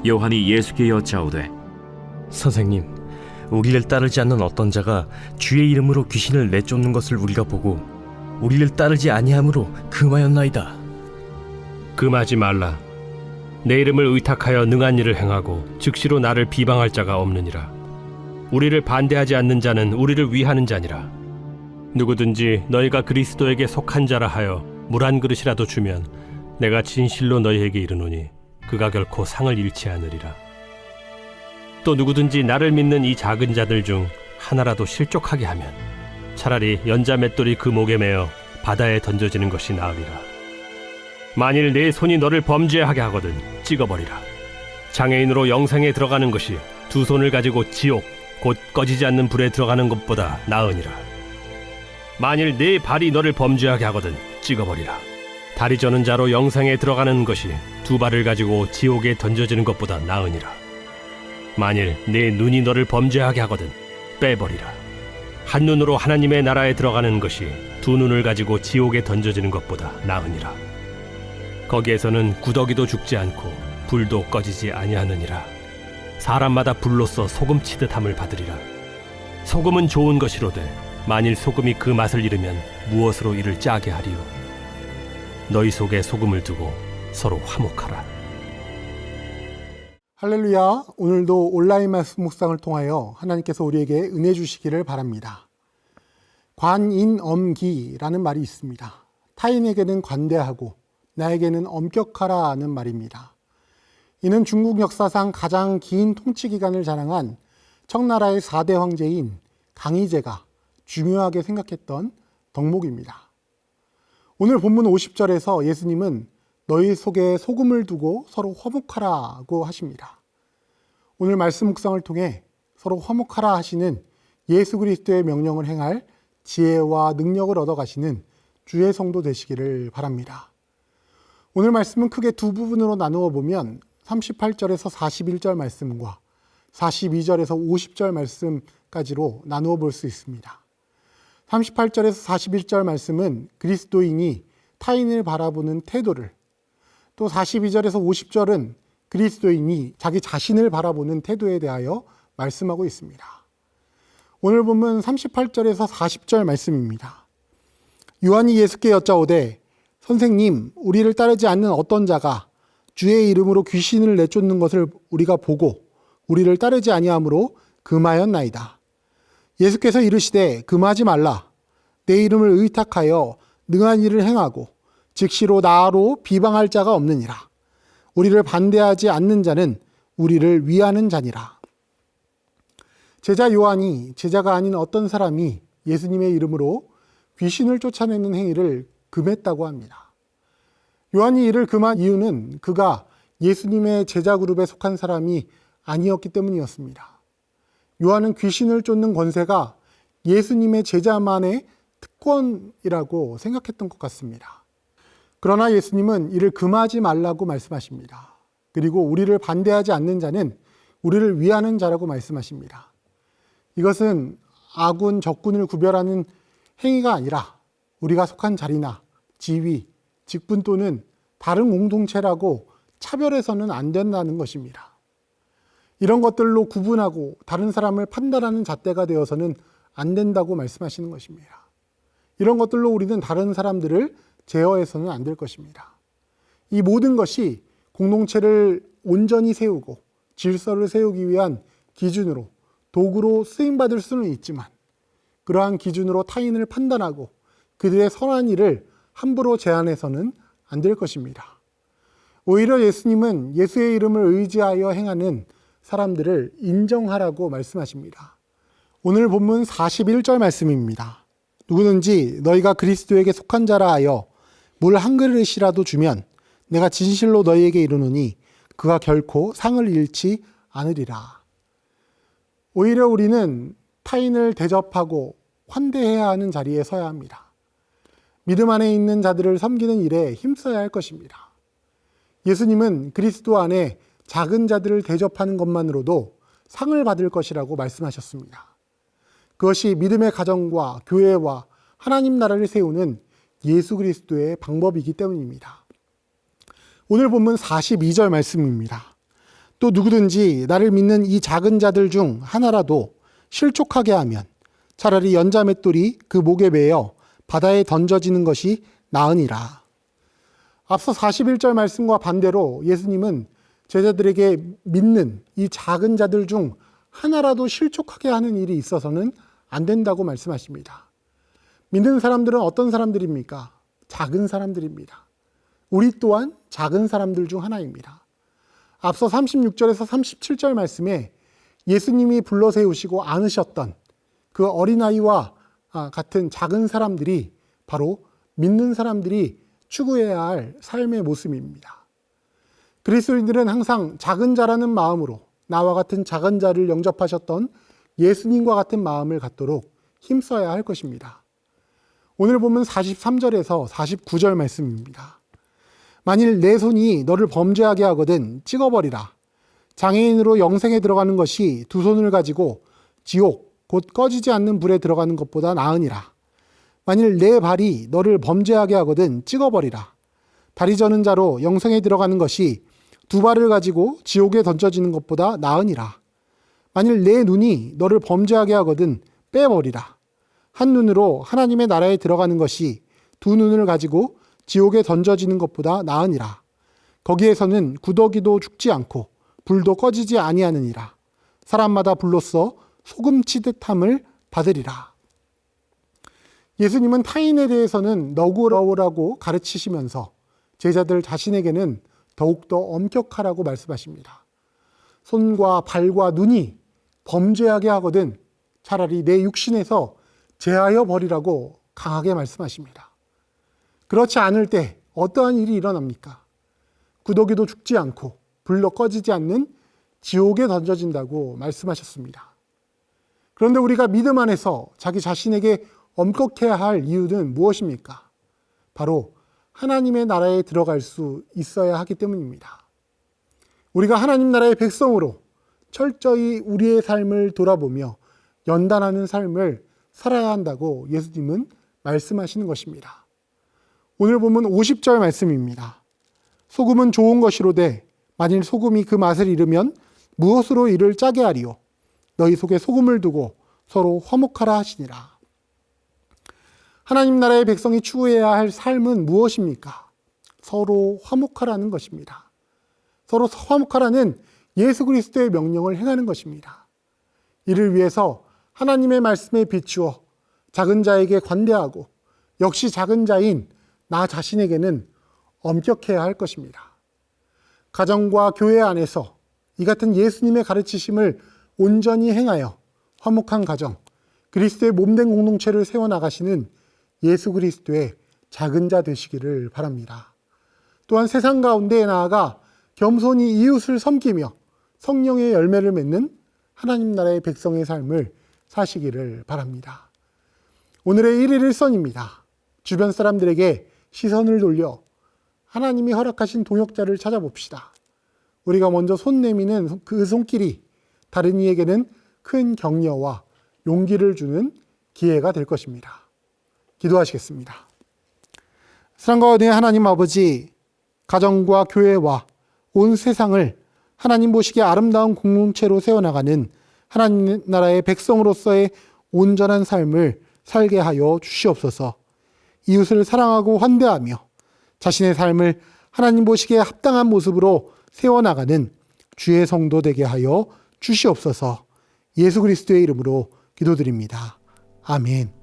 요한이 예수께 여짜오되 선생님, 우리를 따르지 않는 어떤 자가 주의 이름으로 귀신을 내쫓는 것을 우리가 보고 우리를 따르지 아니함으로 금하였나이다. 금하지 말라. 내 이름을 의탁하여 능한 일을 행하고 즉시로 나를 비방할 자가 없느니라. 우리를 반대하지 않는 자는 우리를 위하는 자니라. 누구든지 너희가 그리스도에게 속한 자라 하여 물 한 그릇이라도 주면 내가 진실로 너희에게 이르노니 그가 결코 상을 잃지 않으리라. 또 누구든지 나를 믿는 이 작은 자들 중 하나라도 실족하게 하면 차라리 연자 맷돌이 그 목에 매어 바다에 던져지는 것이 나으리라. 만일 내 손이 너를 범죄하게 하거든 찍어버리라. 장애인으로 영생에 들어가는 것이 두 손을 가지고 지옥 곧 꺼지지 않는 불에 들어가는 것보다 나으니라. 만일 네 발이 너를 범죄하게 하거든 찍어버리라. 다리 저는 자로 영생에 들어가는 것이 두 발을 가지고 지옥에 던져지는 것보다 나으니라. 만일 네 눈이 너를 범죄하게 하거든 빼버리라. 한 눈으로 하나님의 나라에 들어가는 것이 두 눈을 가지고 지옥에 던져지는 것보다 나으니라. 거기에서는 구더기도 죽지 않고 불도 꺼지지 아니하느니라. 사람마다 불로써 소금 치듯함을 받으리라. 소금은 좋은 것이로되 만일 소금이 그 맛을 잃으면 무엇으로 이를 짜게 하리요. 너희 속에 소금을 두고 서로 화목하라. 할렐루야. 오늘도 온라인 말씀 묵상을 통하여 하나님께서 우리에게 은혜 주시기를 바랍니다. 관인엄기라는 말이 있습니다. 타인에게는 관대하고 나에게는 엄격하라는 말입니다. 이는 중국 역사상 가장 긴 통치 기간을 자랑한 청나라의 4대 황제인 강희제가 중요하게 생각했던 덕목입니다. 오늘 본문 50절에서 예수님은 너희 속에 소금을 두고 서로 화목하라고 하십니다. 오늘 말씀 묵상을 통해 서로 화목하라 하시는 예수 그리스도의 명령을 행할 지혜와 능력을 얻어가시는 주의 성도 되시기를 바랍니다. 오늘 말씀은 크게 두 부분으로 나누어 보면 38절에서 41절 말씀과 42절에서 50절 말씀까지로 나누어 볼 수 있습니다. 38절에서 41절 말씀은 그리스도인이 타인을 바라보는 태도를, 또 42절에서 50절은 그리스도인이 자기 자신을 바라보는 태도에 대하여 말씀하고 있습니다. 오늘 본문 38절에서 40절 말씀입니다. 요한이 예수께 여짜오되 선생님, 우리를 따르지 않는 어떤 자가 주의 이름으로 귀신을 내쫓는 것을 우리가 보고 우리를 따르지 아니함으로 금하였나이다. 예수께서 이르시되 금하지 말라. 내 이름을 의탁하여 능한 일을 행하고 즉시로 나로 비방할 자가 없느니라. 우리를 반대하지 않는 자는 우리를 위하는 자니라. 제자 요한이 제자가 아닌 어떤 사람이 예수님의 이름으로 귀신을 쫓아내는 행위를 금했다고 합니다. 요한이 이를 금한 이유는 그가 예수님의 제자 그룹에 속한 사람이 아니었기 때문이었습니다. 요한은 귀신을 쫓는 권세가 예수님의 제자만의 특권이라고 생각했던 것 같습니다. 그러나 예수님은 이를 금하지 말라고 말씀하십니다. 그리고 우리를 반대하지 않는 자는 우리를 위하는 자라고 말씀하십니다. 이것은 아군, 적군을 구별하는 행위가 아니라 우리가 속한 자리나 지위, 직분 또는 다른 공동체라고 차별해서는 안 된다는 것입니다. 이런 것들로 구분하고 다른 사람을 판단하는 잣대가 되어서는 안 된다고 말씀하시는 것입니다. 이런 것들로 우리는 다른 사람들을 제어해서는 안 될 것입니다. 이 모든 것이 공동체를 온전히 세우고 질서를 세우기 위한 기준으로, 도구로 쓰임받을 수는 있지만 그러한 기준으로 타인을 판단하고 그들의 선한 일을 함부로 제한해서는 안 될 것입니다. 오히려 예수님은 예수의 이름을 의지하여 행하는 사람들을 인정하라고 말씀하십니다. 오늘 본문 41절 말씀입니다. 누구든지 너희가 그리스도에게 속한 자라 하여 물 한 그릇이라도 주면 내가 진실로 너희에게 이르노니 그가 결코 상을 잃지 않으리라. 오히려 우리는 타인을 대접하고 환대해야 하는 자리에 서야 합니다. 믿음 안에 있는 자들을 섬기는 일에 힘써야 할 것입니다. 예수님은 그리스도 안에 작은 자들을 대접하는 것만으로도 상을 받을 것이라고 말씀하셨습니다. 그것이 믿음의 가정과 교회와 하나님 나라를 세우는 예수 그리스도의 방법이기 때문입니다. 오늘 본문 42절 말씀입니다. 또 누구든지 나를 믿는 이 작은 자들 중 하나라도 실족하게 하면 차라리 연자맷돌이 그 목에 매여 바다에 던져지는 것이 나으니라. 앞서 41절 말씀과 반대로 예수님은 제자들에게 믿는 이 작은 자들 중 하나라도 실족하게 하는 일이 있어서는 안 된다고 말씀하십니다. 믿는 사람들은 어떤 사람들입니까? 작은 사람들입니다. 우리 또한 작은 사람들 중 하나입니다. 앞서 36절에서 37절 말씀에 예수님이 불러 세우시고 안으셨던 그 어린아이와 같은 작은 사람들이 바로 믿는 사람들이 추구해야 할 삶의 모습입니다. 그리스도인들은 항상 작은 자라는 마음으로 나와 같은 작은 자를 영접하셨던 예수님과 같은 마음을 갖도록 힘써야 할 것입니다. 오늘 보면 43절에서 49절 말씀입니다. 만일 내 손이 너를 범죄하게 하거든 찍어버리라. 장애인으로 영생에 들어가는 것이 두 손을 가지고 지옥 곧 꺼지지 않는 불에 들어가는 것보다 나으니라. 만일 내 발이 너를 범죄하게 하거든 찍어버리라. 다리 저는 자로 영생에 들어가는 것이 두 발을 가지고 지옥에 던져지는 것보다 나으니라. 만일 내 눈이 너를 범죄하게 하거든 빼버리라. 한 눈으로 하나님의 나라에 들어가는 것이 두 눈을 가지고 지옥에 던져지는 것보다 나으니라. 거기에서는 구더기도 죽지 않고 불도 꺼지지 아니하느니라. 사람마다 불로써 소금 치듯함을 받으리라. 예수님은 타인에 대해서는 너그러우라고 가르치시면서 제자들 자신에게는 더욱더 엄격하라고 말씀하십니다. 손과 발과 눈이 범죄하게 하거든 차라리 내 육신에서 제하여 버리라고 강하게 말씀하십니다. 그렇지 않을 때 어떠한 일이 일어납니까? 구더기도 죽지 않고 불로 꺼지지 않는 지옥에 던져진다고 말씀하셨습니다. 그런데 우리가 믿음 안에서 자기 자신에게 엄격해야 할 이유는 무엇입니까? 바로 하나님의 나라에 들어갈 수 있어야 하기 때문입니다. 우리가 하나님 나라의 백성으로 철저히 우리의 삶을 돌아보며 연단하는 삶을 살아야 한다고 예수님은 말씀하시는 것입니다. 오늘 보면 50절 말씀입니다. 소금은 좋은 것이로되 만일 소금이 그 맛을 잃으면 무엇으로 이를 짜게 하리요? 너희 속에 소금을 두고 서로 화목하라 하시니라. 하나님 나라의 백성이 추구해야 할 삶은 무엇입니까? 서로 화목하라는 것입니다. 서로 화목하라는 예수 그리스도의 명령을 행하는 것입니다. 이를 위해서 하나님의 말씀에 비추어 작은 자에게 관대하고 역시 작은 자인 나 자신에게는 엄격해야 할 것입니다. 가정과 교회 안에서 이 같은 예수님의 가르치심을 온전히 행하여 화목한 가정, 그리스도의 몸된 공동체를 세워나가시는 예수 그리스도의 작은 자 되시기를 바랍니다. 또한 세상 가운데에 나아가 겸손히 이웃을 섬기며 성령의 열매를 맺는 하나님 나라의 백성의 삶을 사시기를 바랍니다. 오늘의 1일 1선입니다. 주변 사람들에게 시선을 돌려 하나님이 허락하신 동역자를 찾아봅시다. 우리가 먼저 손 내미는 그 손길이 다른 이에게는 큰 격려와 용기를 주는 기회가 될 것입니다. 기도하시겠습니다. 사랑과 은혜의 하나님 아버지, 가정과 교회와 온 세상을 하나님 보시기에 아름다운 공동체로 세워나가는 하나님 나라의 백성으로서의 온전한 삶을 살게 하여 주시옵소서. 이웃을 사랑하고 환대하며 자신의 삶을 하나님 보시기에 합당한 모습으로 세워나가는 주의 성도 되게 하여 주시옵소서. 예수 그리스도의 이름으로 기도드립니다. 아멘.